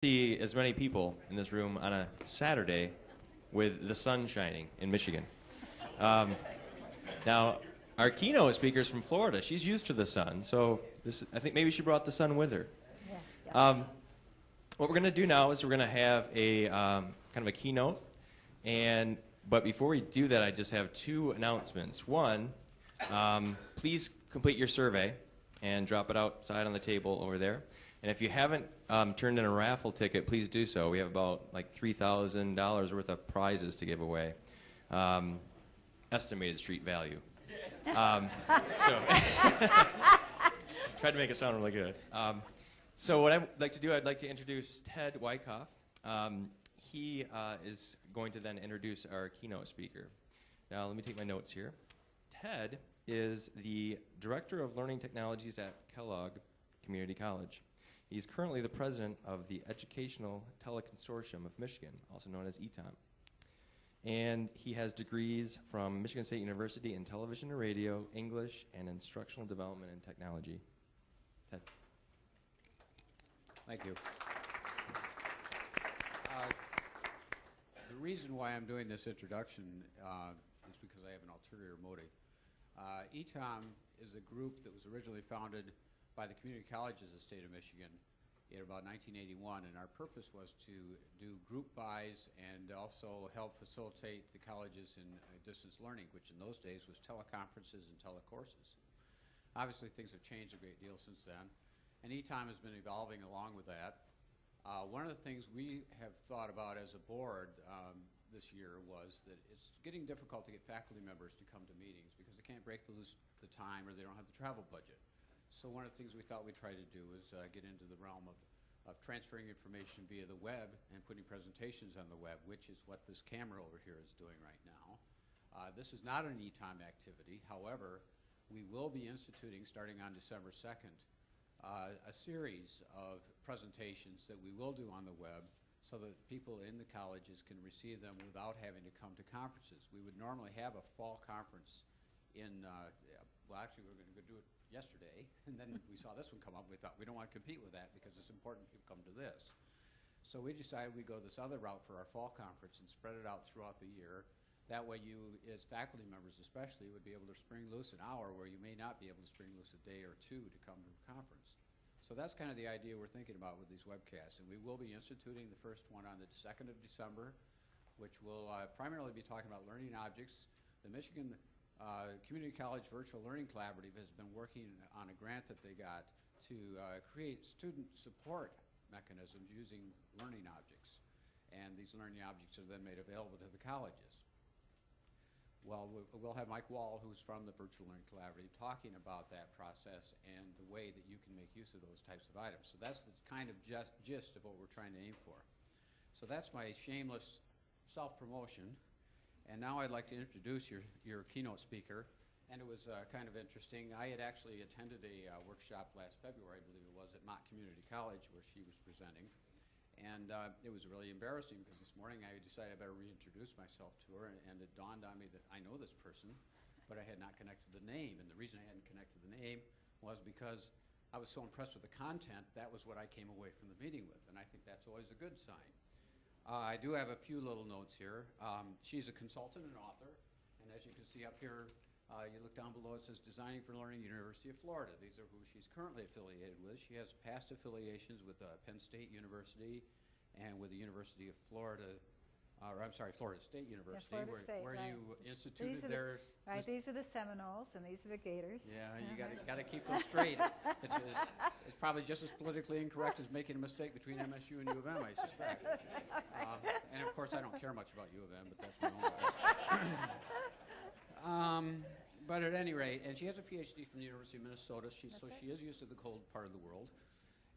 see as many people in this room on a Saturday with the sun shining in Michigan. Now, our keynote speaker is from Florida. She's used to the sun, so I think maybe she brought the sun with her. Yes, yes. What we're going to do now is we're going to have a kind of a keynote, but before we do that, I just have two announcements. One, please complete your survey and drop it outside on the table over there. And if you haven't turned in a raffle ticket, please do so. We have about like $3,000 worth of prizes to give away, estimated street value. So tried to make it sound really good. So what I'd like to do, I'd like to introduce Ted Wyckoff. He is going to then introduce our keynote speaker. Now let me take my notes here. Ted is the Director of Learning Technologies at Kellogg Community College. He's currently the president of the Educational Teleconsortium of Michigan, also known as ETOM. And he has degrees from Michigan State University in television and radio, English, and instructional development and technology. Ted. Thank you. The reason why I'm doing this introduction is because I have an ulterior motive. ETOM is a group that was originally founded by the community colleges of the state of Michigan in about 1981, and our purpose was to do group buys and also help facilitate the colleges in distance learning, which in those days was teleconferences and telecourses. Obviously, things have changed a great deal since then, and ETOM has been evolving along with that. One of the things we have thought about as a board this year was that it's getting difficult to get faculty members to come to meetings because they can't break the time or they don't have the travel budget. So one of the things we thought we'd try to do is get into the realm of transferring information via the web and putting presentations on the web, which is what this camera over here is doing right now. This is not an ETOM activity. However, we will be instituting, starting on December 2nd, a series of presentations that we will do on the web so that people in the colleges can receive them without having to come to conferences. We would normally have a fall conference in, well, actually, we were going to go do it yesterday, and then we saw this one come up. We thought we don't want to compete with that because it's important people come to this. So we decided we'd go this other route for our fall conference and spread it out throughout the year. That way you, as faculty members especially, would be able to spring loose an hour where you may not be able to spring loose a day or two to come to a conference. So that's kind of the idea we're thinking about with these webcasts. And we will be instituting the first one on the 2nd of December, which will primarily be talking about learning objects. The Michigan Community College Virtual Learning Collaborative has been working on a grant that they got to create student support mechanisms using learning objects. And these learning objects are then made available to the colleges. Well, we'll have Mike Wall, who's from the Virtual Learning Collaborative, talking about that process and the way that you can make use of those types of items. So that's the kind of gist of what we're trying to aim for. So that's my shameless self-promotion. And now I'd like to introduce your keynote speaker. And it was kind of interesting. I had actually attended a workshop last February, I believe it was, at Mott Community College where she was presenting. And it was really embarrassing because this morning I decided I better reintroduce myself to her, and it dawned on me that I know this person, but I had not connected the name. And the reason I hadn't connected the name was because I was so impressed with the content, that was what I came away from the meeting with, and I think that's always a good sign. I do have a few little notes here. She's a consultant and author, and as you can see up here, you look down below, it says Designing for Learning, University of Florida. These are who she's currently affiliated with. She has past affiliations with Penn State University and with the University of Florida, Florida State University, where right. you instituted their... Right, these are the Seminoles and these are the Gators. Yeah, you got to keep them straight. It's probably just as politically incorrect as making a mistake between MSU and U of M, I suspect. And of course, I don't care much about U of M, but that's my own bias. But at any rate, and she has a PhD from the University of Minnesota, so she is used to the cold part of the world.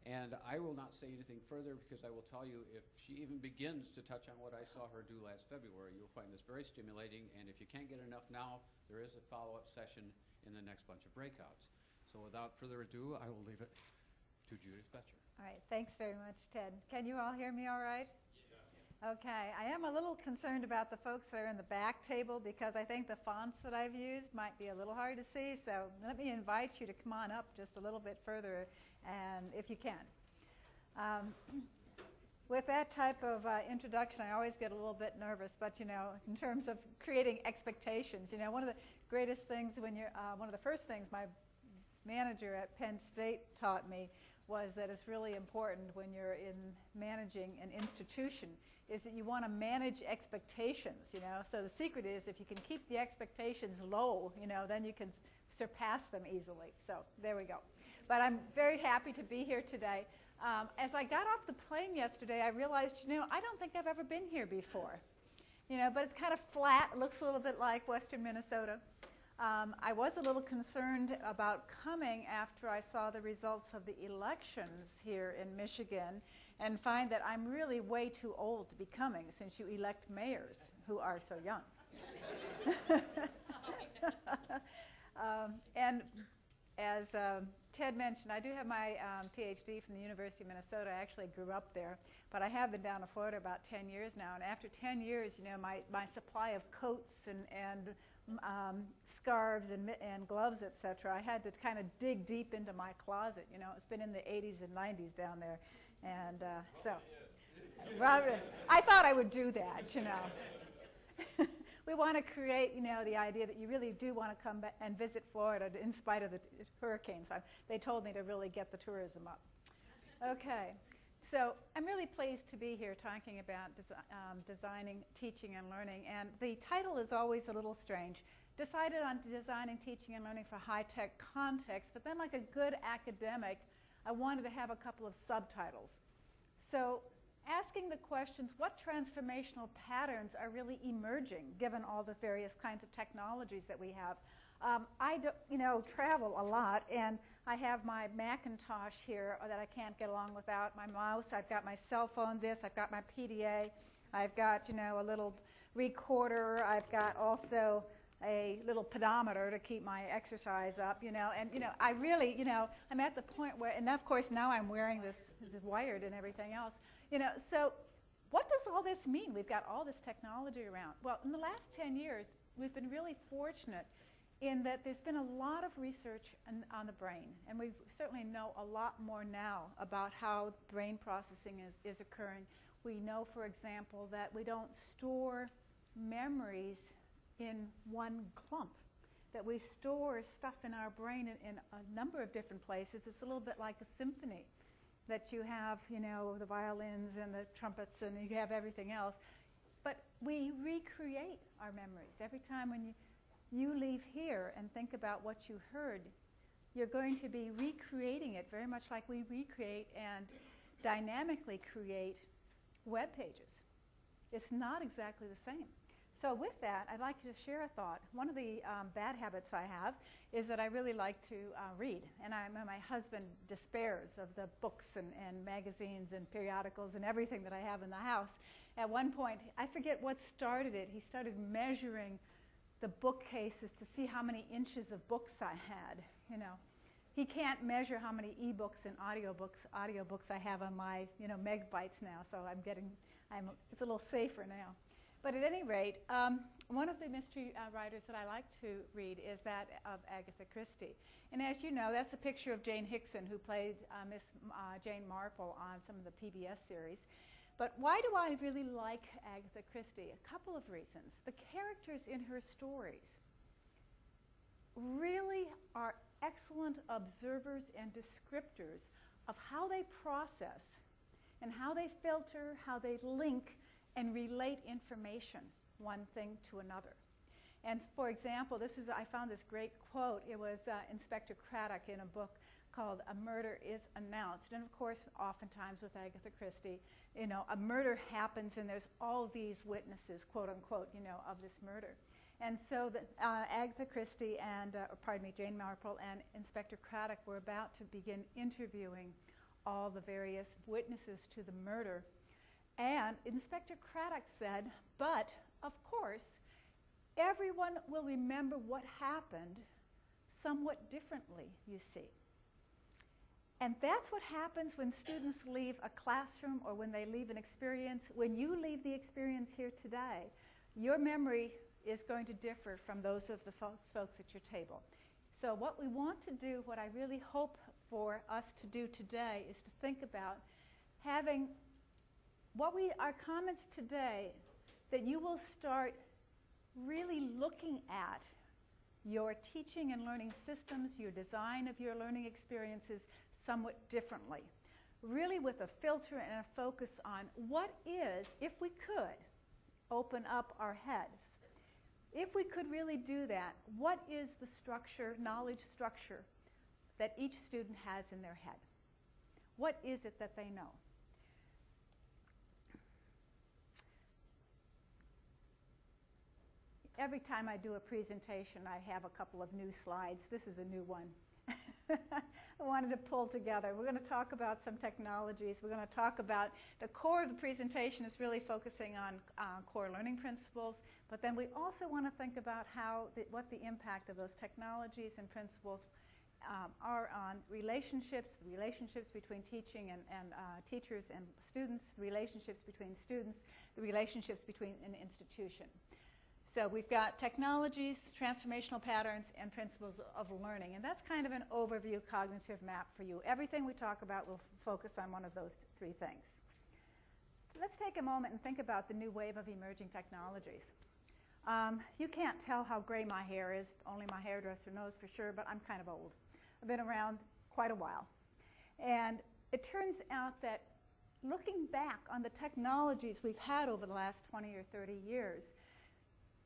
And I will not say anything further because I will tell you if she even begins to touch on what I saw her do last February, you'll find this very stimulating. And if you can't get enough now, there is a follow-up session in the next bunch of breakouts. So without further ado, I will leave it to Judith Boettcher. All right, thanks very much, Ted. Can you all hear me all right? Okay, I am a little concerned about the folks that are in the back table because I think the fonts that I've used might be a little hard to see, so let me invite you to come on up just a little bit further, and if you can. with that type of introduction, I always get a little bit nervous, but you know, in terms of creating expectations, you know, one of the greatest things when you're, one of the first things my manager at Penn State taught me was that it's really important when you're in managing an institution is that you want to manage expectations, you know. So the secret is if you can keep the expectations low, you know, then you can surpass them easily. So there we go. But I'm very happy to be here today. As I got off the plane yesterday, I realized, you know, I don't think I've ever been here before. You know, but it's kind of flat. It looks a little bit like western Minnesota. I was a little concerned about coming after I saw the results of the elections here in Michigan and find that I'm really way too old to be coming since you elect mayors who are so young. And as Ted mentioned, I do have my PhD from the University of Minnesota. I actually grew up there, but I have been down to Florida about 10 years now. And after 10 years, you know, my supply of coats and scarves and gloves, etc., I had to kind of dig deep into my closet. You know, it's been in the 80s and 90s down there. And so I thought I would do that, you know. We want to create, you know, the idea that you really do want to come back and visit Florida in spite of the hurricanes. They told me to really get the tourism up. Okay, so I'm really pleased to be here talking about designing, teaching, and learning. And the title is always a little strange. Decided on designing, teaching, and learning for high-tech context, but then like a good academic, I wanted to have a couple of subtitles. So asking the questions, what transformational patterns are really emerging given all the various kinds of technologies that we have? I travel a lot, and I have my Macintosh here that I can't get along without, my mouse, I've got my cell phone, I've got my PDA, I've got, you know, a little recorder, I've got also a little pedometer to keep my exercise up, you know, and, you know, I really, you know, I'm at the point where, and of course now I'm wearing this wired and everything else. You know, so what does all this mean? We've got all this technology around. Well, in the last 10 years, we've been really fortunate in that there's been a lot of research on the brain, and we certainly know a lot more now about how brain processing is occurring. We know, for example, that we don't store memories in one clump, that we store stuff in our brain in a number of different places. It's a little bit like a symphony, that you have, you know, the violins and the trumpets and you have everything else. But we recreate our memories. Every time when you leave here and think about what you heard, you're going to be recreating it very much like we recreate and dynamically create web pages. It's not exactly the same. So with that, I'd like to share a thought. One of the bad habits I have is that I really like to read. And my husband despairs of the books and magazines and periodicals and everything that I have in the house. At one point, I forget what started it, he started measuring the bookcases to see how many inches of books I had, you know. He can't measure how many e-books and audiobooks I have on my, you know, megabytes now, so it's a little safer now. But at any rate, one of the mystery writers that I like to read is that of Agatha Christie. And as you know, that's a picture of Jane Hickson, who played Miss Jane Marple on some of the PBS series. But why do I really like Agatha Christie? A couple of reasons. The characters in her stories really are excellent observers and descriptors of how they process and how they filter, how they link and relate information, one thing to another. And for example, I found this great quote. It was Inspector Craddock in a book called A Murder is Announced. And of course, oftentimes with Agatha Christie, you know, a murder happens and there's all these witnesses, quote unquote, you know, of this murder. And so Agatha Christie and, Jane Marple and Inspector Craddock were about to begin interviewing all the various witnesses to the murder. And Inspector Craddock said, but of course, everyone will remember what happened somewhat differently, you see. And that's what happens when students leave a classroom or when they leave an experience. When you leave the experience here today, your memory is going to differ from those of the folks at your table. So what we want to do, what I really hope for us to do today, is to think about having our comments today, that you will start really looking at your teaching and learning systems, your design of your learning experiences somewhat differently. Really with a filter and a focus on what is, if we could, open up our heads. If we could really do that, what is the structure, knowledge structure, that each student has in their head? What is it that they know? Every time I do a presentation, I have a couple of new slides. This is a new one. I wanted to pull together. We're going to talk about some technologies. We're going to talk about the core of the presentation is really focusing on core learning principles, but then we also want to think about what the impact of those technologies and principles are on relationships, the relationships between teaching and teachers and students, relationships between students, the relationships between an institution. So we've got technologies, transformational patterns, and principles of learning. And that's kind of an overview cognitive map for you. Everything we talk about will focus on one of those three things. So let's take a moment and think about the new wave of emerging technologies. You can't tell how gray my hair is, only my hairdresser knows for sure, but I'm kind of old. I've been around quite a while. And it turns out that looking back on the technologies we've had over the last 20 or 30 years,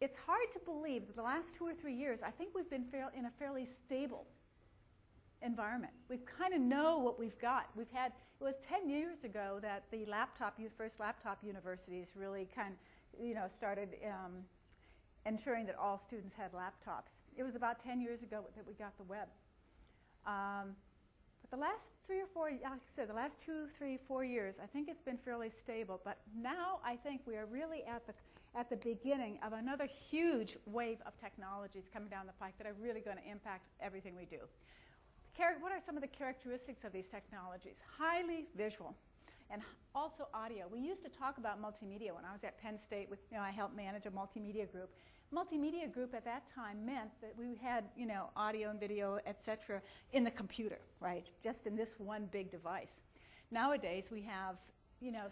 it's hard to believe that the last 2 or 3 years, I think we've been in a fairly stable environment. We kind of know what we've got. It was 10 years ago that the first laptop universities really started ensuring that all students had laptops. It was about 10 years ago that we got the web. But the last 3 or 4, like I said, the last 2, 3, 4 years, I think it's been fairly stable. But now I think we are really at the beginning of another huge wave of technologies coming down the pike that are really going to impact everything we do. What are some of the characteristics of these technologies? Highly visual and also audio. We used to talk about multimedia when I was at Penn State. I helped manage a multimedia group. Multimedia group at that time meant that we had audio and video, etc., in the computer, right? Just in this one big device. Nowadays we have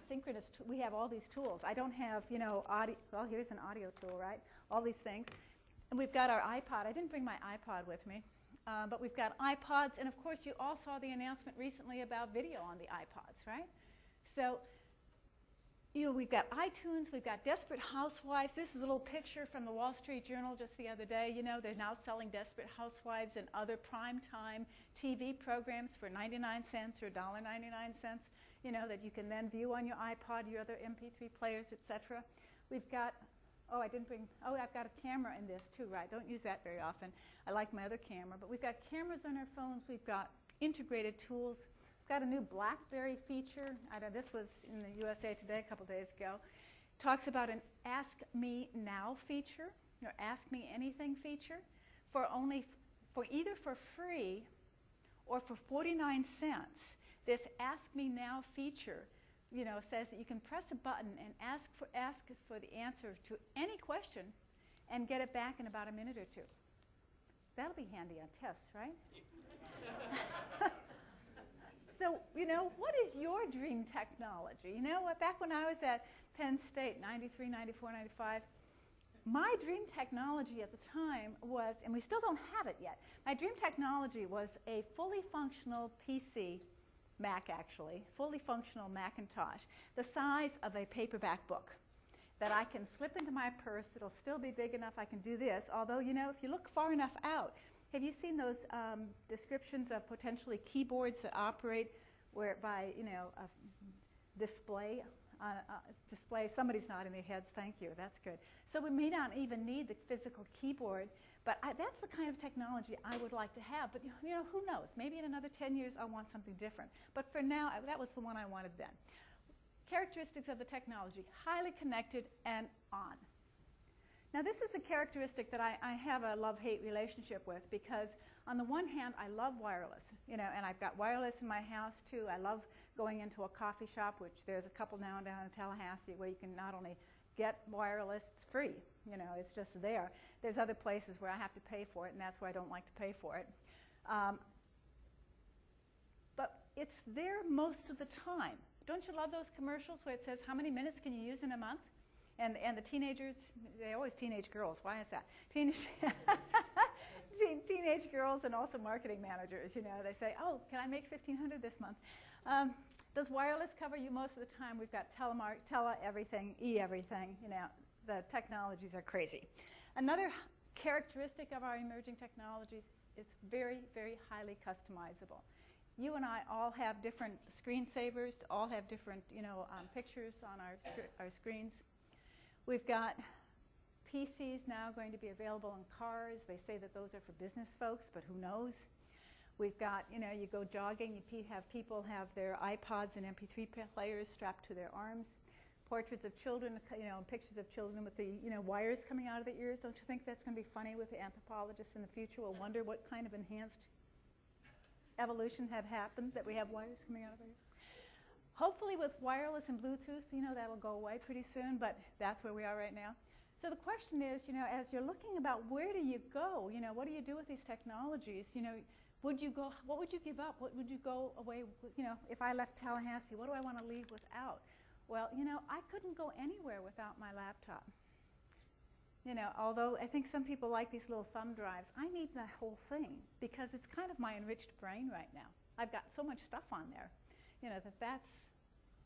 synchronous, we have all these tools. I don't have, audio, well, here's an audio tool, right? All these things. And we've got our iPod. I didn't bring my iPod with me, but we've got iPods, and of course you all saw the announcement recently about video on the iPods, right? So, we've got iTunes, we've got Desperate Housewives. This is a little picture from the Wall Street Journal just the other day. They're now selling Desperate Housewives and other primetime TV programs for 99 cents or $1.99. That you can then view on your iPod, your other MP3 players, etc. We've got, I've got a camera in this too, right? Don't use that very often. I like my other camera. But we've got cameras on our phones. We've got integrated tools. We've got a new BlackBerry feature. This was in the USA Today a couple days ago. It talks about an Ask Me Now feature, or Ask Me Anything feature, for either for free or for 49 cents. This Ask Me Now feature, says that you can press a button and ask for the answer to any question and get it back in about a minute or two. That'll be handy on tests, right? So, what is your dream technology? Back when I was at Penn State, 93, 94, 95, my dream technology at the time was, and we still don't have it yet, my dream technology was a fully functional PC, Mac actually, fully functional Macintosh, the size of a paperback book that I can slip into my purse. It'll still be big enough I can do this, although, if you look far enough out, have you seen those descriptions of potentially keyboards that operate whereby, a display, somebody's nodding their heads, thank you, that's good. So we may not even need the physical keyboard, but that's the kind of technology I would like to have. But who knows? Maybe in another 10 years I'll want something different. But for now, that was the one I wanted then. Characteristics of the technology, highly connected and on. Now this is a characteristic that I have a love-hate relationship with, because on the one hand I love wireless, and I've got wireless in my house too. I love going into a coffee shop, which there's a couple now down in Tallahassee where you can not only get wireless, it's free, it's just there. There's other places where I have to pay for it, and that's where I don't like to pay for it. But it's there most of the time. don't you love those commercials where it says how many minutes can you use in a month? And the teenagers, they're always teenage girls. Why is that? Teenage girls and also marketing managers, you know, they say, oh, can I make $1,500 this month? Does wireless cover you most of the time? We've got everything, everything, you know, the technologies are crazy. Another characteristic of our emerging technologies is very, very highly customizable. You and I all have different screensavers, all have different, you know, pictures on our screens. We've got PCs now going to be available in cars. They say that those are for business folks, but who knows? We've got, you know, you go jogging, you have people have their iPods and MP3 players strapped to their arms. Portraits of children, you know, pictures of children with the, you know, wires coming out of the ears. Don't you think that's going to be funny with the anthropologists in the future? We'll wonder what kind of enhanced evolution had happened that we have wires coming out of our ears. Hopefully with wireless and Bluetooth, you know, that'll go away pretty soon, but that's where we are right now. So the question is, you know, as you're looking about where do you go, you know, what do you do with these technologies, you know, would you go, what would you give up? What would you go away with, you know, if I left Tallahassee, what do I want to leave without? Well, you know, I couldn't go anywhere without my laptop. You know, although I think some people like these little thumb drives, I need the whole thing because it's kind of my enriched brain right now. I've got so much stuff on there, you know, that's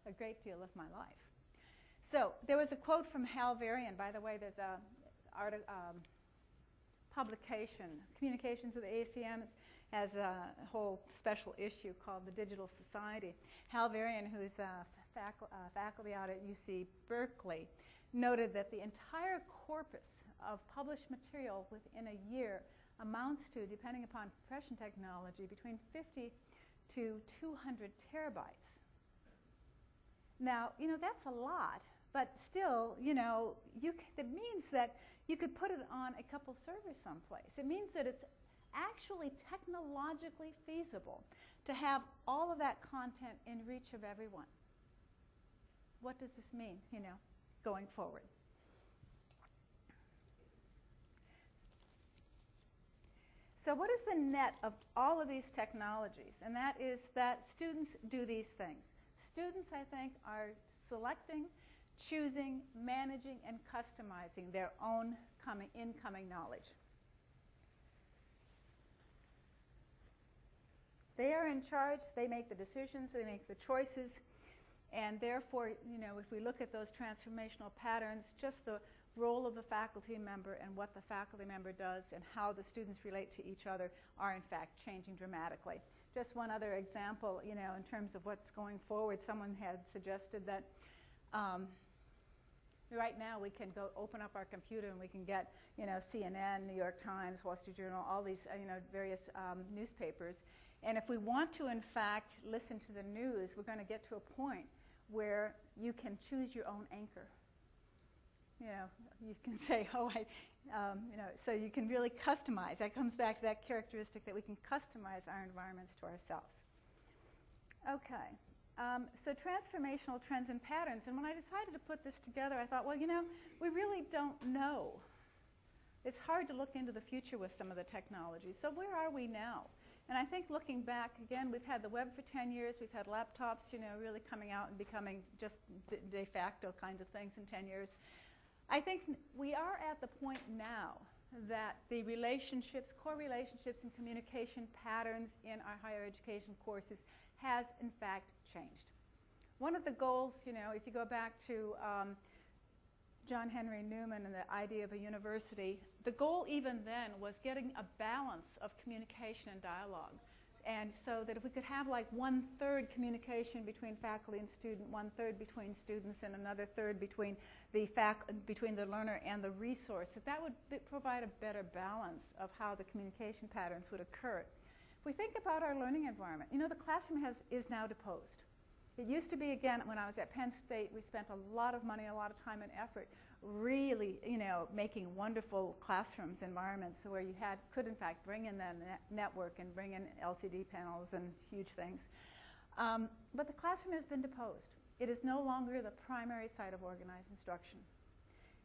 a great deal of my life. So there was a quote from Hal Varian. By the way, there's a publication, Communications of the ACM, has a whole special issue called The Digital Society. Hal Varian, who's a faculty out at UC Berkeley, noted that the entire corpus of published material within a year amounts to, depending upon compression technology, between 50 to 200 terabytes. Now, you know, that's a lot, but still, you know, it means that you could put it on a couple servers someplace. It means that it's actually technologically feasible to have all of that content in reach of everyone. What does this mean, you know, going forward? So what is the net of all of these technologies? And that is that students do these things. Students, I think, are selecting, choosing, managing, and customizing their own incoming knowledge. They are in charge, they make the decisions, they make the choices, and therefore, you know, if we look at those transformational patterns, just the role of the faculty member and what the faculty member does and how the students relate to each other are in fact changing dramatically. Just one other example, you know, in terms of what's going forward, someone had suggested that right now we can go open up our computer and we can get, you know, CNN, New York Times, Wall Street Journal, all these, you know, various newspapers. And if we want to, in fact, listen to the news, we're going to get to a point where you can choose your own anchor. You know, you can say, oh, you know, so you can really customize. That comes back to that characteristic that we can customize our environments to ourselves. Okay, so transformational trends and patterns. And when I decided to put this together, I thought, well, you know, we really don't know. It's hard to look into the future with some of the technologies. So where are we now? And I think looking back, again, we've had the web for 10 years. We've had laptops, you know, really coming out and becoming just de facto kinds of things in 10 years. I think we are at the point now that the relationships, core relationships and communication patterns in our higher education courses has, in fact, changed. One of the goals, you know, if you go back to John Henry Newman and the idea of a university, the goal even then was getting a balance of communication and dialogue. And so that if we could have like 1/3 communication between faculty and student, 1/3 between students, and another third between the learner and the resource, that would provide a better balance of how the communication patterns would occur. If we think about our learning environment, you know, the classroom is now deposed. It used to be, again, when I was at Penn State, we spent a lot of money, a lot of time and effort really, you know, making wonderful classrooms, environments where you could, in fact, bring in the network and bring in LCD panels and huge things. But the classroom has been deposed. It is no longer the primary site of organized instruction.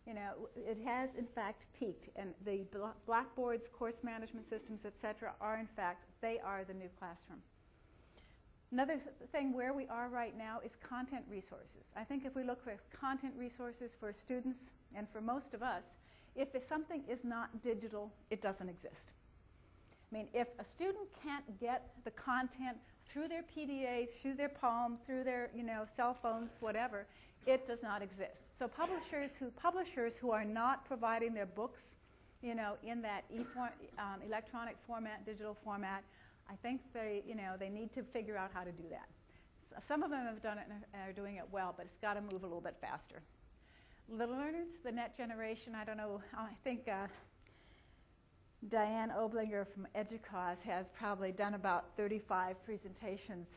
You know, it has, in fact, peaked. And the blackboards, course management systems, et cetera, are, in fact, they are the new classroom. Another thing where we are right now is content resources. I think if we look for content resources for students and for most of us, if something is not digital, it doesn't exist. I mean, if a student can't get the content through their PDA, through their Palm, through their cell phones, whatever, it does not exist. So publishers who are not providing their books, in that electronic format, digital format, I think they need to figure out how to do that. Some of them have done it and are doing it well, but it's got to move a little bit faster. Little learners, the net generation, I don't know, I think Diane Oblinger from EDUCAUSE has probably done about 35 presentations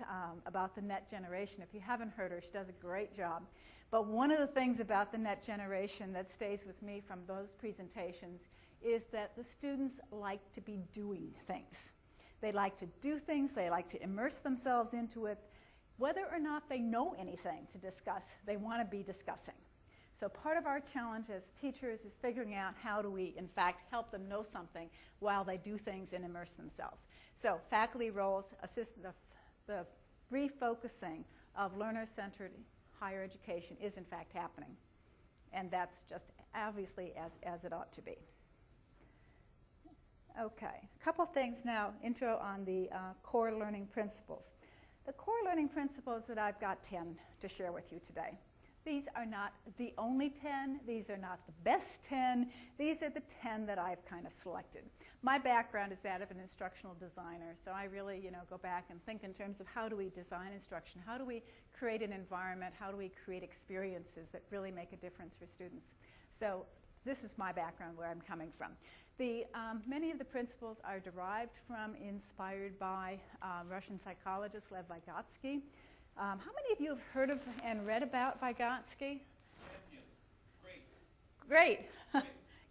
about the net generation. If you haven't heard her, she does a great job. But one of the things about the net generation that stays with me from those presentations is that the students like to be doing things. They like to do things, they like to immerse themselves into it. Whether or not they know anything to discuss, they want to be discussing. So part of our challenge as teachers is figuring out how do we, in fact, help them know something while they do things and immerse themselves. So faculty roles, assist the refocusing of learner-centered higher education is, in fact, happening. And that's just obviously as it ought to be. Okay, a couple things now, intro on the core learning principles. The core learning principles that I've got 10 to share with you today. These are not the only 10, these are not the best 10, these are the 10 that I've kind of selected. My background is that of an instructional designer, so I really go back and think in terms of how do we design instruction, how do we create an environment, how do we create experiences that really make a difference for students. So this is my background, where I'm coming from. Many of the principles are derived from, inspired by Russian psychologist Lev Vygotsky. How many of you have heard of and read about Vygotsky? Great.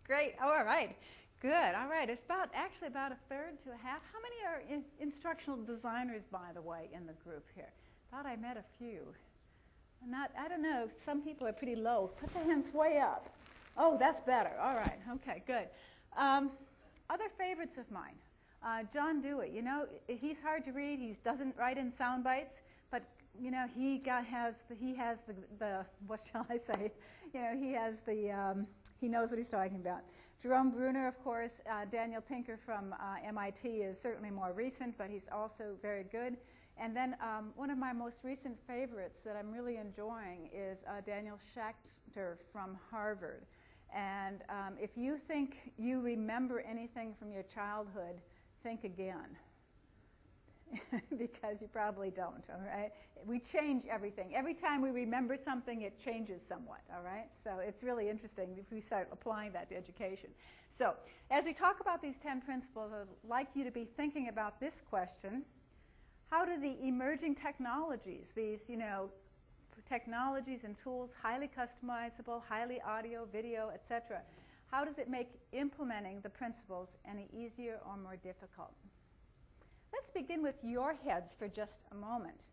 Great. Oh, all right. Good. All right. It's actually about a third to a half. How many are instructional designers, by the way, in the group here? Thought I met a few. I don't know. Some people are pretty low. Put the hands way up. Oh, that's better. All right. Okay, good. Other favorites of mine. John Dewey. He's hard to read. He doesn't write in sound bites, but he has the what shall I say? He knows what he's talking about. Jerome Bruner, of course. Daniel Pinker from MIT is certainly more recent, but he's also very good. And then one of my most recent favorites that I'm really enjoying is Daniel Schachter from Harvard. And if you think you remember anything from your childhood, think again. Because you probably don't, all right? We change everything. Every time we remember something, it changes somewhat, all right? So it's really interesting if we start applying that to education. So as we talk about these 10 principles, I'd like you to be thinking about this question. How do the emerging technologies, these, technologies and tools, highly customizable, highly audio, video, etc., how does it make implementing the principles any easier or more difficult? Let's begin with your heads for just a moment.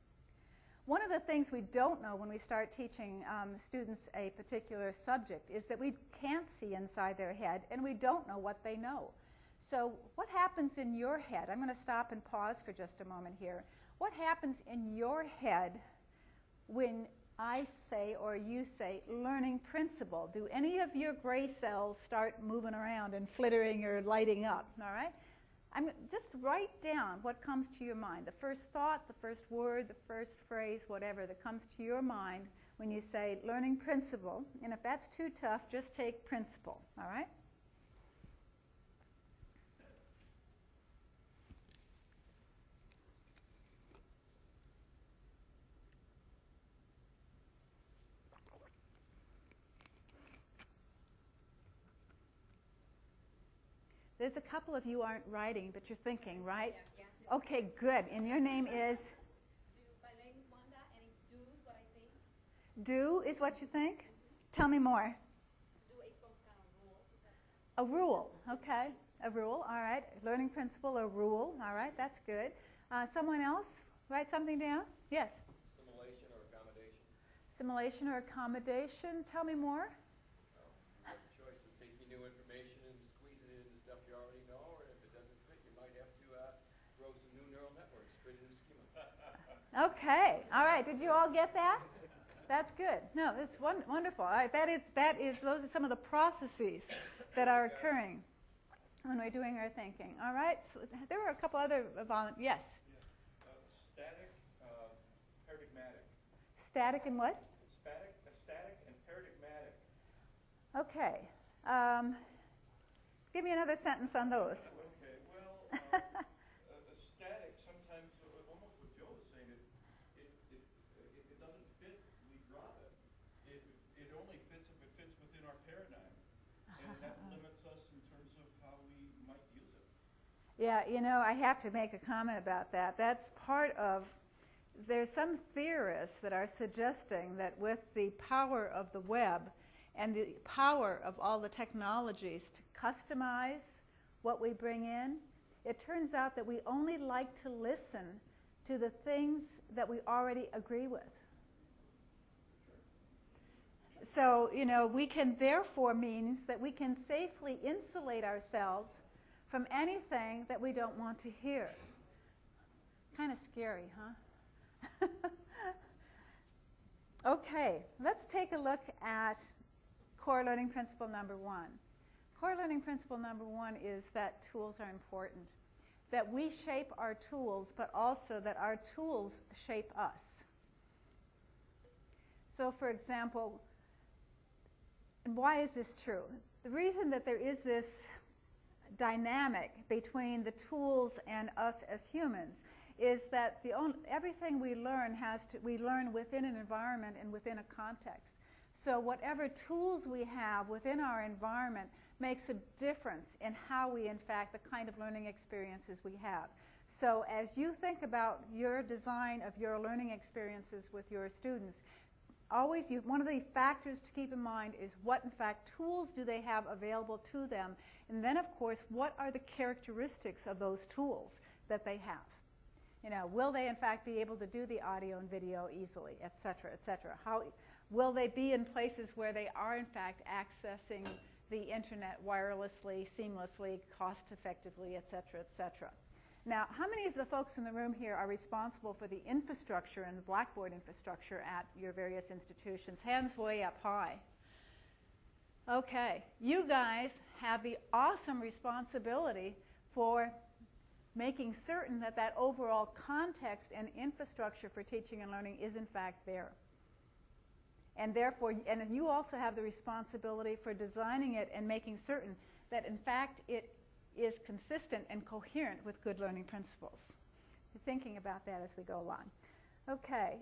One of the things we don't know when we start teaching students a particular subject is that we can't see inside their head and we don't know what they know. So what happens in your head? I'm going to stop and pause for just a moment here. What happens in your head when I say or you say learning principle? Do any of your gray cells start moving around and flittering or lighting up, all right? Just write down what comes to your mind, the first thought, the first word, the first phrase, whatever that comes to your mind when you say learning principle. And if that's too tough, just take principle, all right? There's a couple of you aren't writing, but you're thinking, right? Yeah. Okay, good. And your name is? My name is Wanda, and it's do is what I think. Do is what you think? Tell me more. Do is some kind of rule. A rule, okay. A rule, all right. Learning principle, a rule, all right. That's good. Someone else? Write something down? Yes? Simulation or accommodation. Simulation or accommodation. Tell me more. You have a choice of taking new information and squeezing it into stuff you already know, or if it doesn't fit, you might have to grow some new neural networks, create a new schema. Okay. All right. Did you all get that? That's good. No, it's wonderful. All right. Those are some of the processes that are occurring when we're doing our thinking. All right. So there were a couple other yes. Static, paradigmatic. Static and what? Static and paradigmatic. Okay. Give me another sentence on those. Okay, well, static, sometimes, almost what Joe was saying, it doesn't fit, we drop it. It only fits if it fits within our paradigm. And that limits us in terms of how we might use it. Yeah, I have to make a comment about that. That's part of, there's some theorists that are suggesting that with the power of the web and the power of all the technologies to customize what we bring in, it turns out that we only like to listen to the things that we already agree with. So, we can therefore means that we can safely insulate ourselves from anything that we don't want to hear. Kind of scary, huh? Okay, let's take a look at core learning principle number 1. Core learning principle number 1 is that tools are important. That we shape our tools, but also that our tools shape us. So, for example, and why is this true? The reason that there is this dynamic between the tools and us as humans is that everything we learn we learn within an environment and within a context. So whatever tools we have within our environment makes a difference in how we, in fact, the kind of learning experiences we have. So as you think about your design of your learning experiences with your students, one of the factors to keep in mind is what, in fact, tools do they have available to them, and then, of course, what are the characteristics of those tools that they have. Will they, in fact, be able to do the audio and video easily, et cetera, et cetera? Will they be in places where they are, in fact, accessing the internet wirelessly, seamlessly, cost-effectively, et cetera, et cetera? Now, how many of the folks in the room here are responsible for the infrastructure and the Blackboard infrastructure at your various institutions? Hands way up high. Okay, you guys have the awesome responsibility for making certain that that overall context and infrastructure for teaching and learning is in fact there. And therefore, and you also have the responsibility for designing it and making certain that in fact it is consistent and coherent with good learning principles. Thinking about that as we go along. Okay,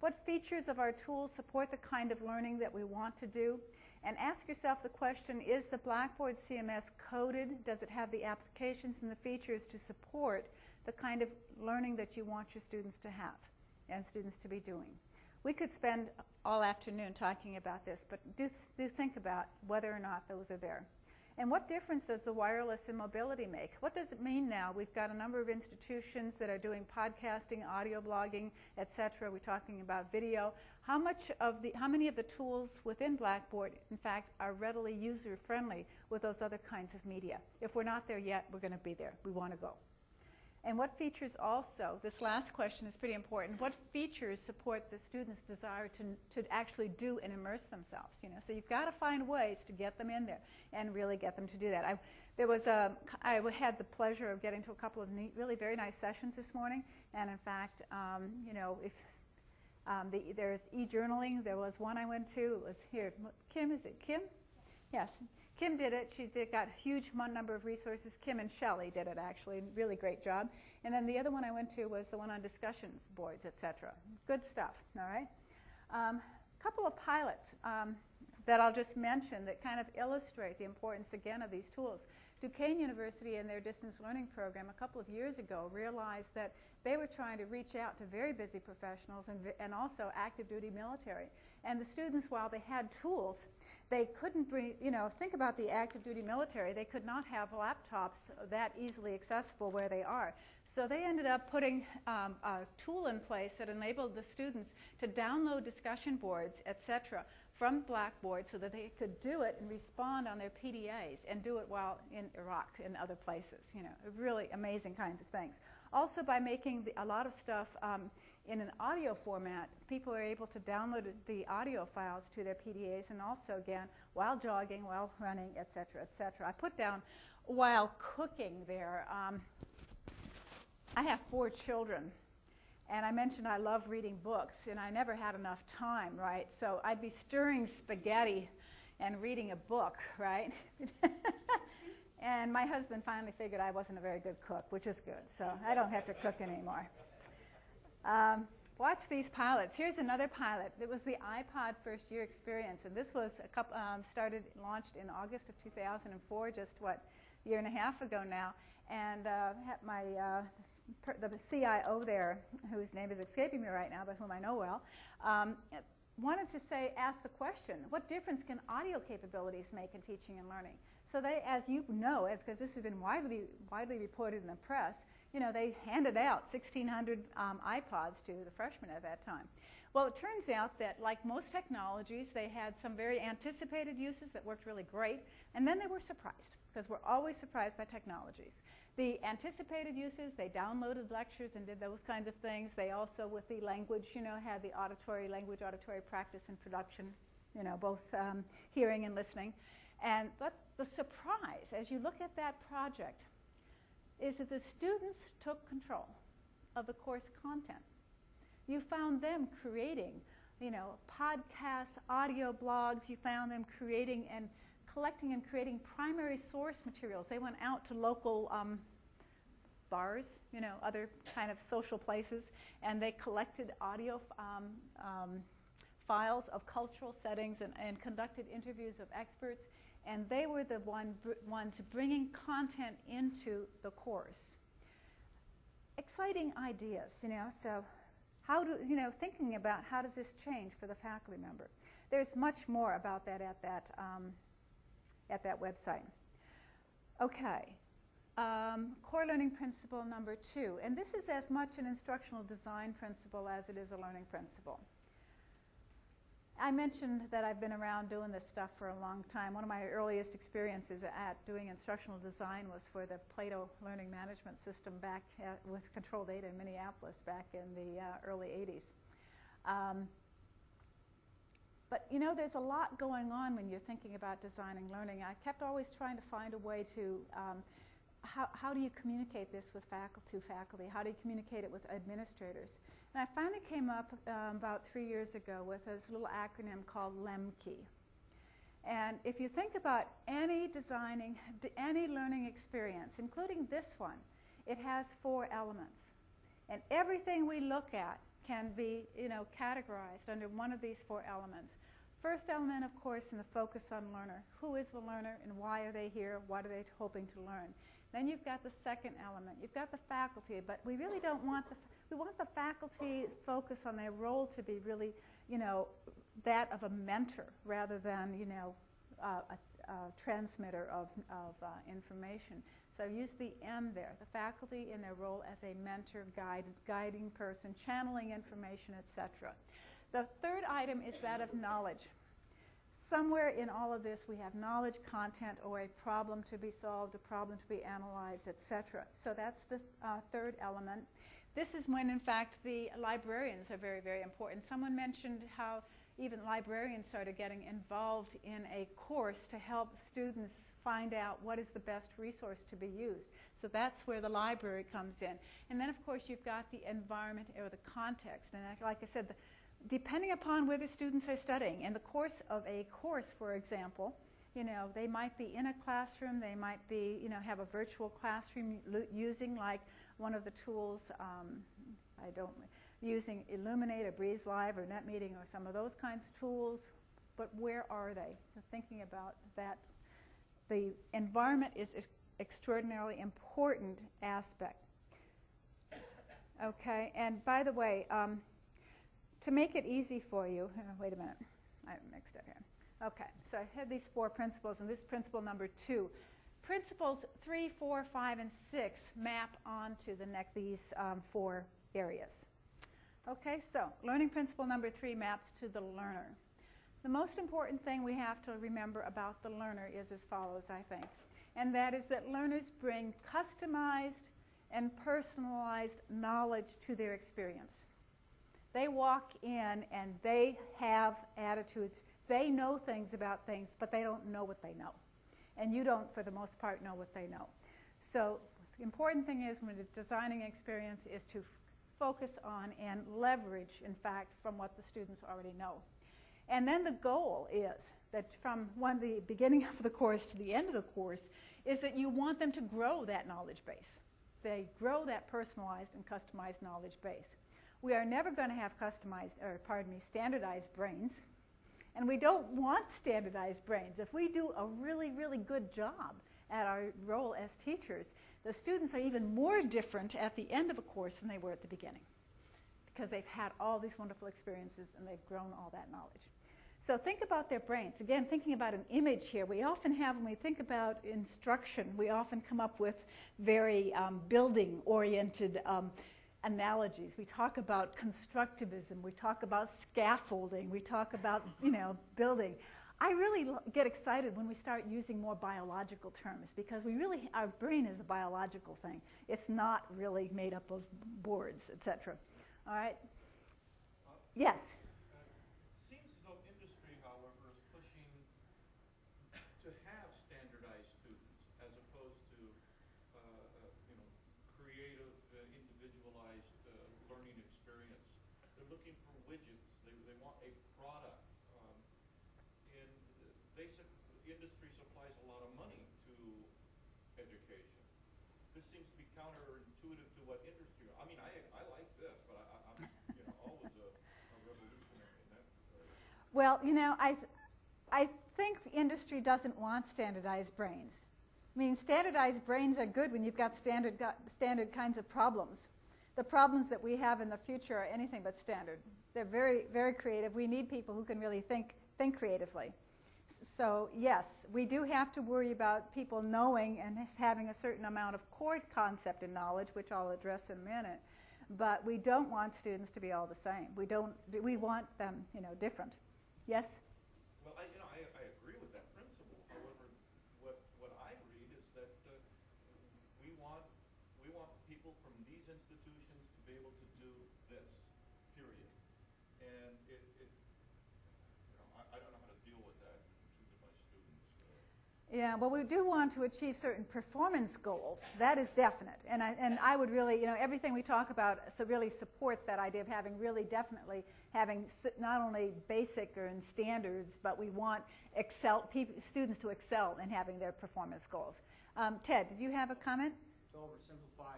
what features of our tools support the kind of learning that we want to do? And ask yourself the question, is the Blackboard CMS coded? Does it have the applications and the features to support the kind of learning that you want your students to have and students to be doing? We could spend all afternoon talking about this, but do think about whether or not those are there. And what difference does the wireless and mobility make? What does it mean now? We've got a number of institutions that are doing podcasting, audio blogging, et cetera. We're talking about video. How many of the tools within Blackboard, in fact, are readily user-friendly with those other kinds of media? If we're not there yet, we're going to be there. We want to go. And what features also, this last question is pretty important, what features support the students' desire to actually do and immerse themselves? So you've got to find ways to get them in there and really get them to do that. I had the pleasure of getting to a couple of neat, really very nice sessions this morning, and in fact, there's e-journaling. There was one I went to. It was here. Kim, is it Kim? Yes. Kim did it. She got a huge number of resources. Kim and Shelley did it, actually. Really great job. And then the other one I went to was the one on discussions boards, et cetera. Good stuff, all right? A couple of pilots that I'll just mention that kind of illustrate the importance, again, of these tools. Duquesne University in their distance learning program a couple of years ago realized that they were trying to reach out to very busy professionals and also active duty military. And the students, while they had tools, they couldn't bring, think about the active duty military. They could not have laptops that easily accessible where they are. So they ended up putting a tool in place that enabled the students to download discussion boards, et cetera, from Blackboard so that they could do it and respond on their PDAs and do it while in Iraq and other places. Really amazing kinds of things. Also by making a lot of stuff in an audio format, people are able to download the audio files to their PDAs, and also, again, while jogging, while running, et cetera, et cetera. I put down while cooking there. I have 4 children, and I mentioned I love reading books, and I never had enough time, right? So I'd be stirring spaghetti and reading a book, right? And my husband finally figured I wasn't a very good cook, which is good, so I don't have to cook anymore. Watch these pilots. Here's another pilot. It was the iPod first year experience, and this was launched in August of 2004, just a year and a half ago now. And the CIO there, whose name is escaping me right now, but whom I know well, wanted to ask the question, what difference can audio capabilities make in teaching and learning? So they, as you know, because this has been widely reported in the press, they handed out 1,600 iPods to the freshmen at that time. Well, it turns out that, like most technologies, they had some very anticipated uses that worked really great, and then they were surprised, because we're always surprised by technologies. The anticipated uses, they downloaded lectures and did those kinds of things. They also, with the language, had the auditory practice and production, both hearing and listening. But the surprise, as you look at that project, is that the students took control of the course content. You found them creating, podcasts, audio blogs. You found them creating and collecting and creating primary source materials. They went out to local bars, other kind of social places, and they collected audio files of cultural settings and conducted interviews of experts. And they were the ones bringing content into the course. Exciting ideas, so thinking about how does this change for the faculty member. There's much more about that at that website. Okay, core learning principle number 2, and this is as much an instructional design principle as it is a learning principle. I mentioned that I've been around doing this stuff for a long time. One of my earliest experiences at doing instructional design was for the Plato Learning Management System back with Control Data in Minneapolis back in the early 80s. But there's a lot going on when you're thinking about designing learning. I kept always trying to find a way to, how do you communicate this with faculty? How do you communicate it with administrators? And I finally came up about 3 years ago with this little acronym called Lemke. And if you think about any learning experience, including this one, it has 4 elements. And everything we look at can be categorized under one of these 4 elements. First element, of course, in the focus on learner. Who is the learner and why are they here? What are they hoping to learn? Then you've got the second element. You've got the faculty, but we really don't want we want the faculty focus on their role to be really, that of a mentor rather than, a transmitter of information. So use the M there, the faculty in their role as a mentor, guiding person, channeling information, etc. The third item is that of knowledge. Somewhere in all of this we have knowledge, content, or a problem to be solved, a problem to be analyzed, etc. So that's the third element. This is when, in fact, the librarians are very, very important. Someone mentioned how even librarians started getting involved in a course to help students find out what is the best resource to be used. So that's where the library comes in. And then, of course, you've got the environment or the context. And like I said, depending upon where the students are studying, in the course of a course, for example, they might be in a classroom, they might be, have a virtual classroom using like one of the tools, using Illuminate or Breeze Live or NetMeeting or some of those kinds of tools, but where are they? So thinking about that, the environment is an extraordinarily important aspect. Okay, and by the way, to make it easy for you, wait a minute, I mixed up here. Okay, so I had these 4 principles, and this is principle number 2. Principles 3, 4, 5, and 6 map onto these 4 areas. Okay, so learning principle number 3 maps to the learner. The most important thing we have to remember about the learner is as follows, I think, and that is that learners bring customized and personalized knowledge to their experience. They walk in and they have attitudes. They know things about things, but they don't know what they know. And you don't, for the most part, know what they know. So the important thing is when it's designing experience is to focus on and leverage, in fact, from what the students already know. And then the goal is that from the beginning of the course to the end of the course is that you want them to grow that knowledge base. They grow that personalized and customized knowledge base. We are never going to have standardized brains. And we don't want standardized brains. If we do a really, really good job at our role as teachers, the students are even more different at the end of a course than they were at the beginning, because they've had all these wonderful experiences and they've grown all that knowledge. So think about their brains. Again, thinking about an image here, we often have, when we think about instruction, we often come up with very building-oriented analogies. We talk about constructivism, we talk about scaffolding, we talk about, building. I really get excited when we start using more biological terms, because our brain is a biological thing. It's not really made up of boards, etc. All right? Yes? It seems as though industry, however, is pushing to have standardized students as opposed to creative, individualized learning experience. They're looking for widgets. They want a product. And industry supplies a lot of money to education. This seems to be counterintuitive to what industry. I mean, I like this, but I'm always a revolutionary in that. Well, I think the industry doesn't want standardized brains. I mean, standardized brains are good when you've got standard kinds of problems. The problems that we have in the future are anything but standard. They're very, very creative. We need people who can really think creatively. So yes, we do have to worry about people knowing and having a certain amount of core concept and knowledge, which I'll address in a minute. But we don't want students to be all the same. We want them, different. Yes? Well, I agree with that principle. However, what I read is that we want people from these institutions to be able to do this, period. And I don't know how to deal with that in terms of my students. Yeah, well, we do want to achieve certain performance goals. That is definite. And I would really, everything we talk about really supports that idea of having not only basic or in standards, but we want students to excel in having their performance goals. Ted, did you have a comment? To oversimplify,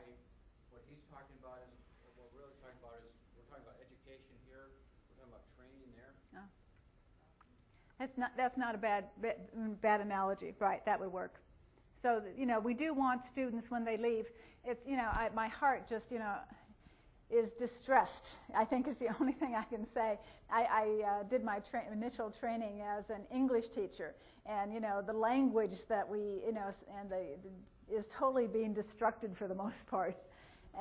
what he's talking about is, what we're really talking about is, we're talking about education here, we're talking about training there. Oh. That's not a bad analogy, right? That would work. So we do want students when they leave. It's my heart just is distressed. I think is the only thing I can say. I did my initial training as an English teacher, and the language that we is totally being destructed for the most part.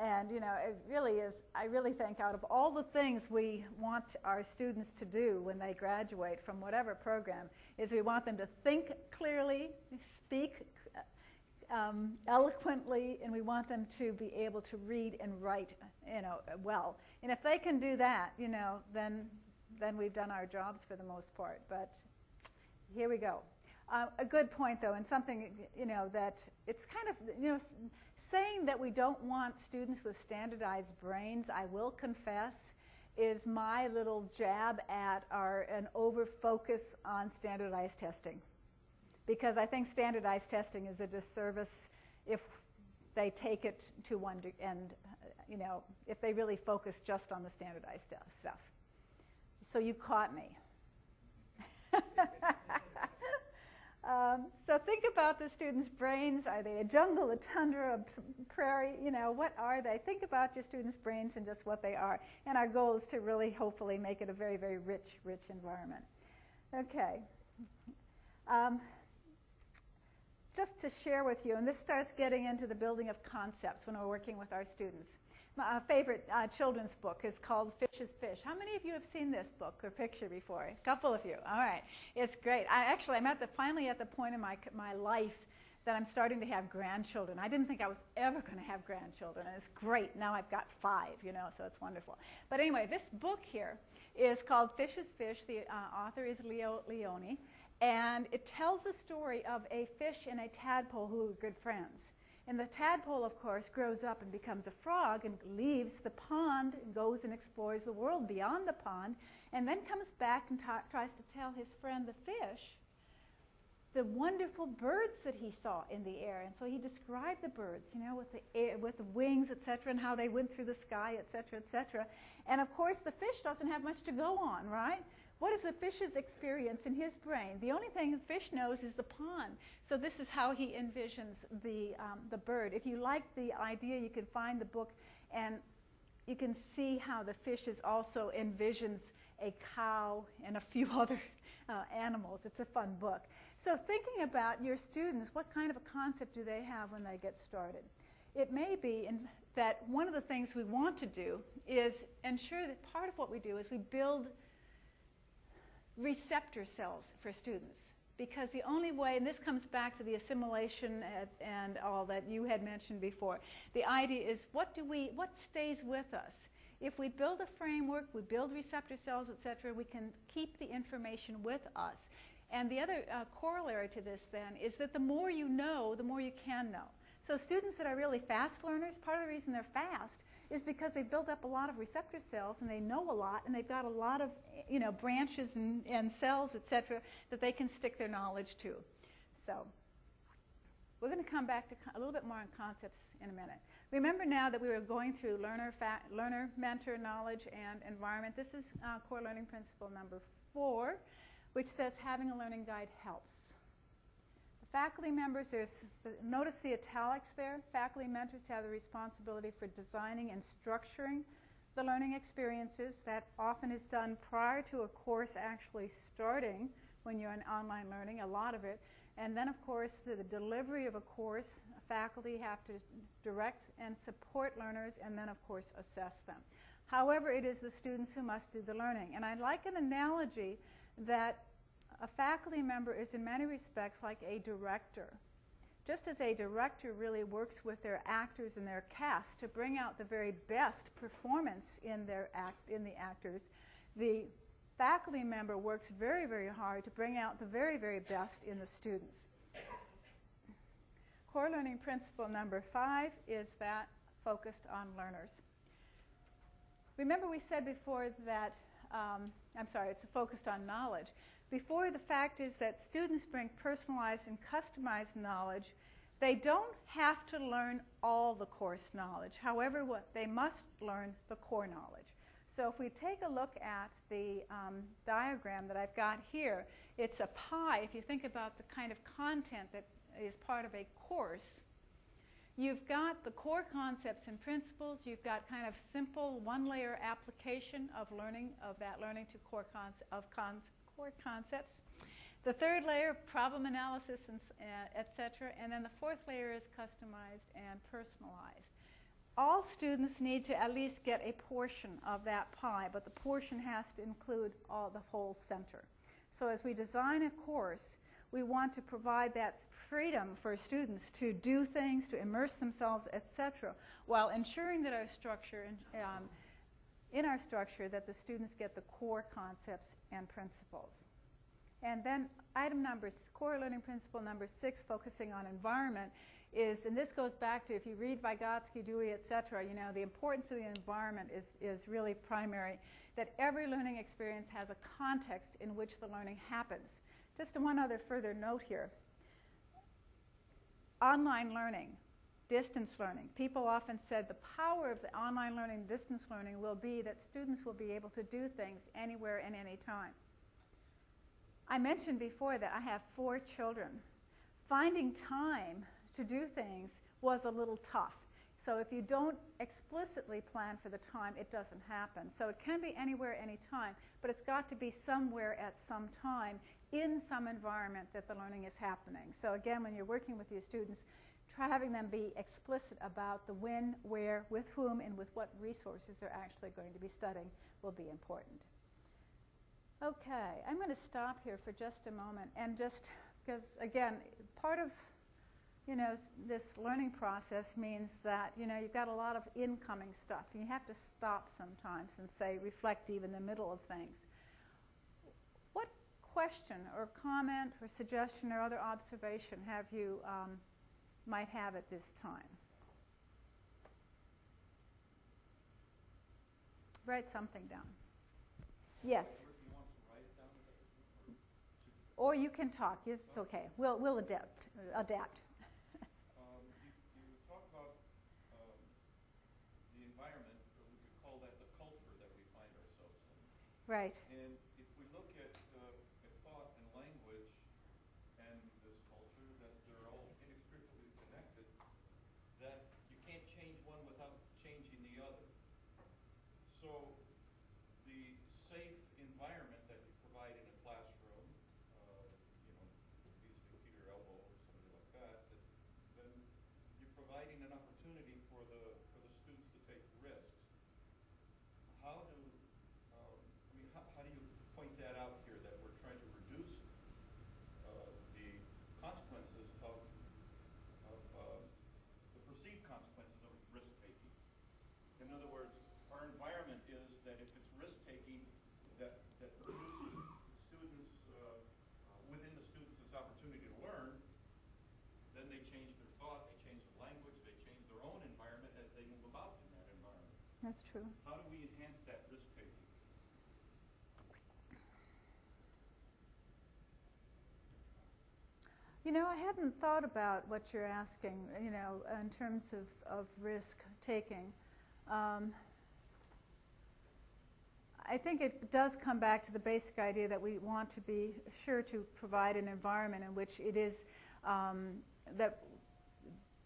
And it really is. I really think out of all the things we want our students to do when they graduate from whatever program, is we want them to think clearly, speak eloquently, and we want them to be able to read and write, well. And if they can do that, then we've done our jobs for the most part. But here we go. A good point, though, and something that it's kind of saying that we don't want students with standardized brains, I will confess, is my little jab at an over-focus on standardized testing. Because I think standardized testing is a disservice if they take it to one end, if they really focus just on the standardized stuff. So you caught me. So think about the students' brains. Are they a jungle, a tundra, a prairie? What are they? Think about your students' brains and just what they are. And our goal is to really, hopefully, make it a very, very rich environment. Okay. Just to share with you, and this starts getting into the building of concepts when we're working with our students. My favorite children's book is called Fish is Fish. How many of you have seen this book or picture before? A couple of you. All right. It's great. I'm finally at the point in my life that I'm starting to have grandchildren. I didn't think I was ever going to have grandchildren, and it's great. Now I've got 5, you know, so it's wonderful. But anyway, this book here is called Fish is Fish. The author is Leo Leone, and it tells the story of a fish and a tadpole who are good friends. And the tadpole, of course, grows up and becomes a frog and leaves the pond and goes and explores the world beyond the pond, and then comes back and tries to tell his friend the fish the wonderful birds that he saw in the air. And so he described the birds, you know, with the wings, etc., and how they went through the sky, etc., etc. And of course, the fish doesn't have much to go on, right? What is the fish's experience in his brain? The only thing the fish knows is the pond. So this is how he envisions the bird. If you like the idea, you can find the book, and you can see how the fish also envisions a cow and a few other animals. It's a fun book. So thinking about your students, what kind of a concept do they have when they get started? It may be that one of the things we want to do is ensure that part of what we do is we build receptor cells for students. Because the only way, and this comes back to the assimilation and all that you had mentioned before, the idea is what stays with us? If we build a framework, we build receptor cells, etc., we can keep the information with us. And the other corollary to this, then, is that the more you know, the more you can know. So students that are really fast learners, part of the reason they're fast is because they've built up a lot of receptor cells, and they know a lot, and they've got a lot of, you know, branches and cells, etc., that they can stick their knowledge to. So we're going to come back to a little bit more on concepts in a minute. Remember now that we were going through learner, mentor, knowledge, and environment. This is core learning principle number 4, which says having a learning guide helps. The faculty members, notice the italics there. Faculty mentors have the responsibility for designing and structuring the learning experiences. That often is done prior to a course actually starting when you're in online learning, a lot of it. And then, of course, the delivery of a course, faculty have to direct and support learners, and then, of course, assess them. However, it is the students who must do the learning. And I like an analogy that a faculty member is in many respects like a director. Just as a director really works with their actors and their cast to bring out the very best performance in the actors, the faculty member works very, very hard to bring out the very, very best in the students. Core learning principle number 5 is that focused on learners. Remember we said before that, it's focused on knowledge. Before, the fact is that students bring personalized and customized knowledge. They don't have to learn all the course knowledge. However, they must learn the core knowledge. So if we take a look at the diagram that I've got here, it's a pie. If you think about the kind of content that is part of a course, you've got the core concepts and principles. You've got kind of simple one-layer application of learning, of that learning to core concepts. The third layer, problem analysis, and etc. And then the fourth layer is customized and personalized. All students need to at least get a portion of that pie, but the portion has to include the whole center. So as we design a course, we want to provide that freedom for students to do things, to immerse themselves, etc., while ensuring that our structure, in our structure, that the students get the core concepts and principles. And then core learning principle number 6, focusing on environment, is, and this goes back to if you read Vygotsky, Dewey, etc., you know, the importance of the environment is really primary, that every learning experience has a context in which the learning happens. Just one other further note here. Online learning, distance learning. People often said the power of the online learning, distance learning will be that students will be able to do things anywhere and any time. I mentioned before that I have 4 children. Finding time to do things was a little tough. So if you don't explicitly plan for the time, it doesn't happen. So it can be anywhere, anytime, but it's got to be somewhere at some time in some environment that the learning is happening. So again, when you're working with your students, try having them be explicit about the when, where, with whom, and with what resources they're actually going to be studying will be important. Okay, I'm going to stop here for just a moment, and just because, again, part of this learning process means that, you've got a lot of incoming stuff. You have to stop sometimes and say, reflect even in the middle of things. What question or comment or suggestion or other observation have you might have at this time? Write something down. Yes. Or you can talk. It's okay. We'll adapt. You talk about the environment, or we could call that the culture that we find ourselves in. Right. And if we look at thought and language and this culture, that they're all inextricably connected, that you can't change one without changing the other. So the safe environment that you provide in a classroom, Peter Elbow or somebody like that, then you're providing an opportunity for the students to take risks. How do how do you point that out here, that we're trying to reduce the consequences of the perceived consequences of risk taking? In other words, our environment is that if it's risk taking, that produces students within the students this opportunity to learn, then they change their thought, they change their language, they change their own environment as they move about in that environment. That's true. How do we enhance that risk taking? I hadn't thought about what you're asking, in terms of risk taking. I think it does come back to the basic idea that we want to be sure to provide an environment in which it is that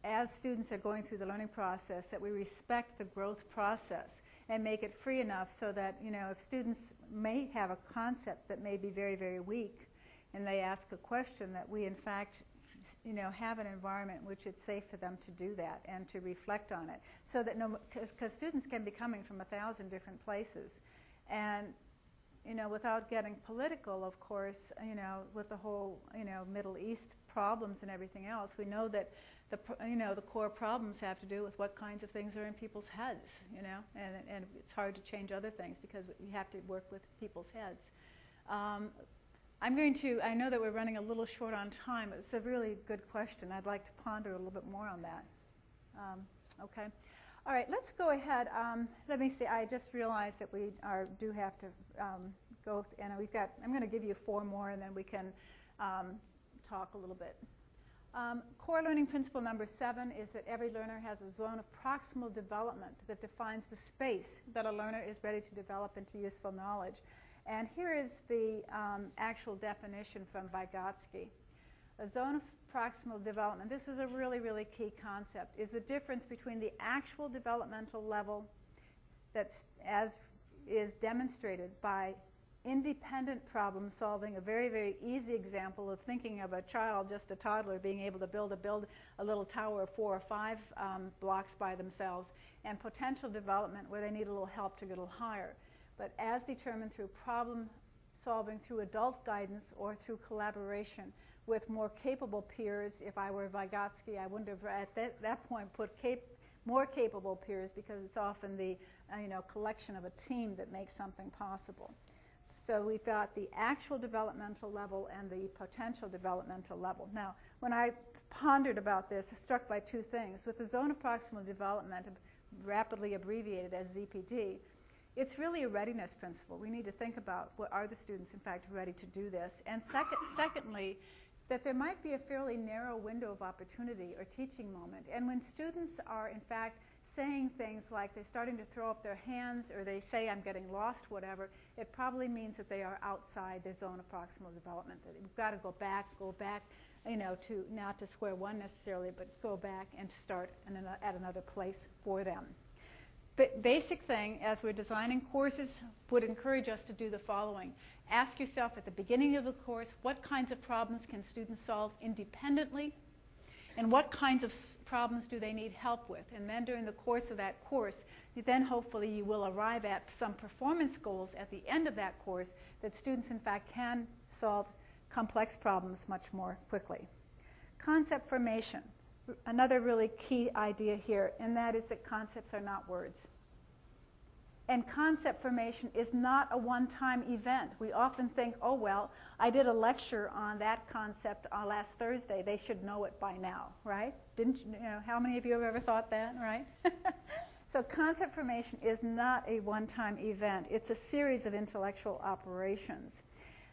as students are going through the learning process, that we respect the growth process and make it free enough so that, if students may have a concept that may be very, very weak and they ask a question, that we in fact have an environment in which it's safe for them to do that and to reflect on it, so that because students can be coming from 1,000 different places. And, without getting political, of course, with the whole, Middle East problems and everything else, we know that the core problems have to do with what kinds of things are in people's heads, and it's hard to change other things because you have to work with people's heads. I know that we're running a little short on time, but it's a really good question. I'd like to ponder a little bit more on that. Okay. All right, let's go ahead. Let me see. I just realized that we do have to go, and I'm going to give you 4 more, and then we can talk a little bit. Core learning principle number 7 is that every learner has a zone of proximal development that defines the space that a learner is ready to develop into useful knowledge. And here is the actual definition from Vygotsky. A zone of proximal development, this is a really, really key concept, is the difference between the actual developmental level that's as is demonstrated by independent problem solving, a very, very easy example of thinking of a child, just a toddler, being able to build a little tower of 4 or 5 blocks by themselves, and potential development where they need a little help to get a little higher. But as determined through problem solving through adult guidance or through collaboration with more capable peers. If I were Vygotsky, I wouldn't have at that point put more capable peers, because it's often the collection of a team that makes something possible. So we've got the actual developmental level and the potential developmental level. Now, when I pondered about this, I was struck by 2 things. With the zone of proximal development, rapidly abbreviated as ZPD, it's really a readiness principle. We need to think about, what are the students, in fact, ready to do this? And secondly, that there might be a fairly narrow window of opportunity or teaching moment. And when students are, in fact, saying things like they're starting to throw up their hands, or they say, I'm getting lost, whatever, it probably means that they are outside their zone of proximal development, that we've got to go back, to not to square one necessarily, but go back and start at another place for them. The basic thing, as we're designing courses, would encourage us to do the following. Ask yourself at the beginning of the course, what kinds of problems can students solve independently? And what kinds of problems do they need help with? And then during the course of that course, then hopefully you will arrive at some performance goals at the end of that course that students, in fact, can solve complex problems much more quickly. Concept formation. another really key idea here, and that is that concepts are not words. And concept formation is not a one-time event. We often think, oh, well, I did a lecture on that concept last Thursday. They should know it by now, right? Didn't you know, how many of you have ever thought that, right? So concept formation is not a one-time event. It's a series of intellectual operations.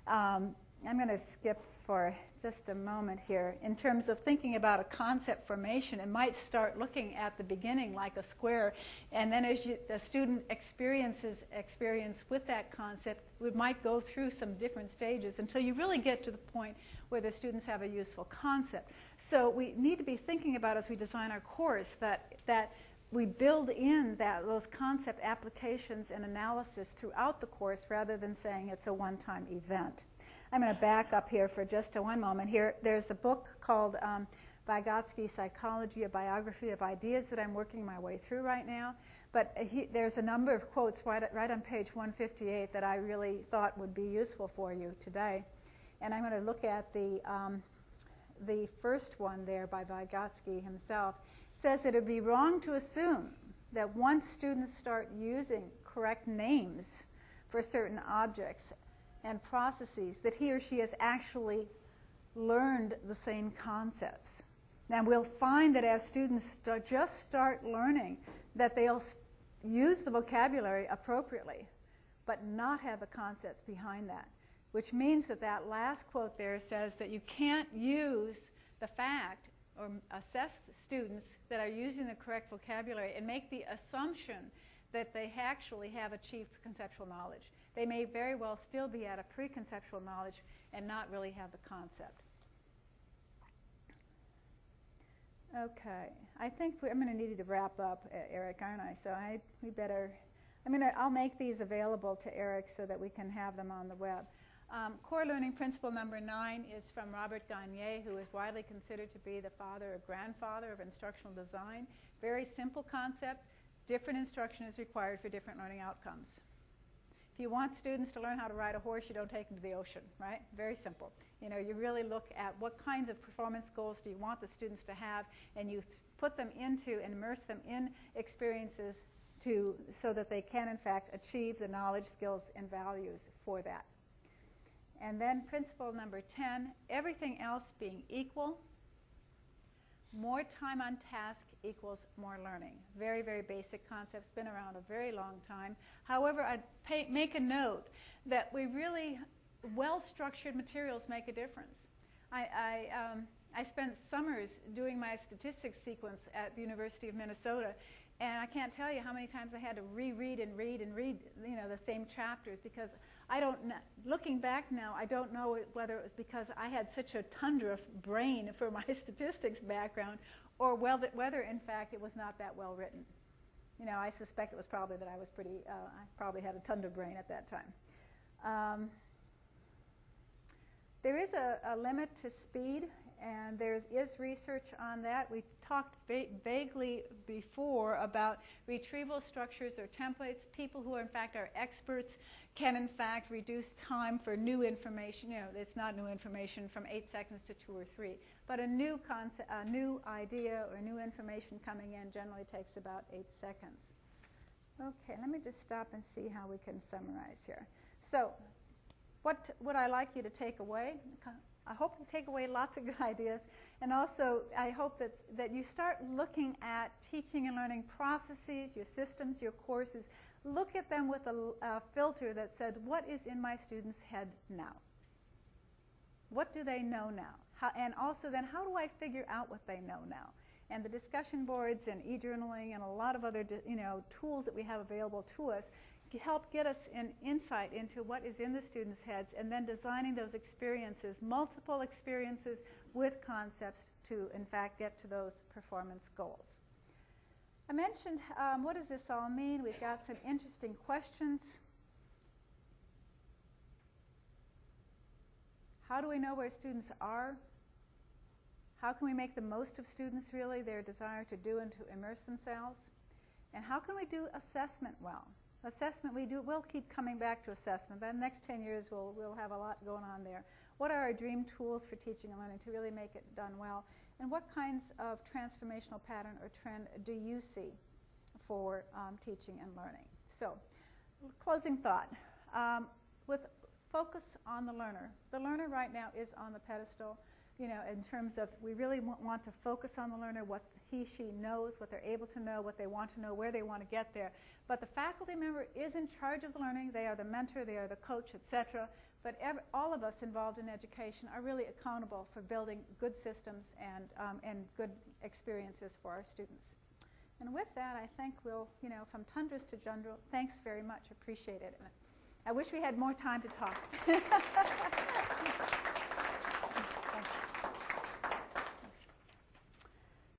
I'm going to skip for just a moment here. In terms of thinking about a concept formation, it might start looking at the beginning like a square, and then as the student experience with that concept, we might go through some different stages until you really get to the point where the students have a useful concept. So we need to be thinking about, as we design our course, that we build in those concept applications and analysis throughout the course rather than saying it's a one-time event. I'm going to back up here for just one moment. Here, there's a book called Vygotsky Psychology, a Biography of Ideas that I'm working my way through right now. But there's a number of quotes right on page 158 that I really thought would be useful for you today. And I'm going to look at the first one there by Vygotsky himself. It says that it would be wrong to assume that once students start using correct names for certain objects and processes, that he or she has actually learned the same concepts. Now we'll find that as students just start learning that they'll use the vocabulary appropriately, but not have the concepts behind that, which means that that last quote there says that you can't use the fact or assess the students that are using the correct vocabulary and make the assumption that they actually have achieved conceptual knowledge. They may very well still be at a preconceptual knowledge and not really have the concept. Okay, I think I'm going to need to wrap up, Eric, aren't I? So I'll make these available to Eric so that we can have them on the web. Core learning principle number 9 is from Robert Gagne, who is widely considered to be the father or grandfather of instructional design. Very simple concept. Different instruction is required for different learning outcomes. If you want students to learn how to ride a horse, you don't take them to the ocean, right? Very simple. You know, you really look at what kinds of performance goals do you want the students to have, and you put them into and immerse them in experiences so that they can, in fact, achieve the knowledge, skills, and values for that. And then principle number 10, everything else being equal, more time on task equals more learning. Very, very basic concepts, been around a very long time. However, I'd make a note that well-structured materials make a difference. I spent summers doing my statistics sequence at the University of Minnesota, and I can't tell you how many times I had to reread and read, you know, the same chapters, because looking back now, I don't know whether it was because I had such a tundra brain for my statistics background, or whether in fact it was not that well written. You know, I suspect it was probably that I was I probably had a tundra brain at that time. There is a limit to speed, and there is research on that. We talked vaguely before about retrieval structures or templates. People who in fact are experts can in fact reduce time for new information. You know, it's not new information from 8 seconds to 2 or 3, but a new idea or new information coming in generally takes about 8 seconds. Okay, let me just stop and see how we can summarize here. So, what would I like you to take away? I hope you take away lots of good ideas, and also I hope that you start looking at teaching and learning processes, your systems, your courses. Look at them with a filter that said, what is in my students' head now? What do they know now? And also then, how do I figure out what they know now? And the discussion boards and e-journaling and a lot of other tools that we have available to us help get us an insight into what is in the students' heads, and then designing those experiences, multiple experiences with concepts to, in fact, get to those performance goals. I mentioned, what does this all mean? We've got some interesting questions. How do we know where students are? How can we make the most of students, really, their desire to do and to immerse themselves? And how can we do assessment well? Assessment, we'll keep coming back to assessment. The next 10 years, we'll have a lot going on there. what are our dream tools for teaching and learning to really make it done well, and what kinds of transformational pattern or trend do you see for teaching and learning. So, closing thought. With focus on the learner right now is on the pedestal, you know, in terms of we really want to focus on the learner, what he, she knows, what they're able to know, what they want to know, where they want to get there. But the faculty member is in charge of the learning. They are the mentor, they are the coach, etc. But all of us involved in education are really accountable for building good systems and good experiences for our students. And with that, I think we'll, you know, from tundras to jundra, thanks very much, appreciate it. I wish we had more time to talk.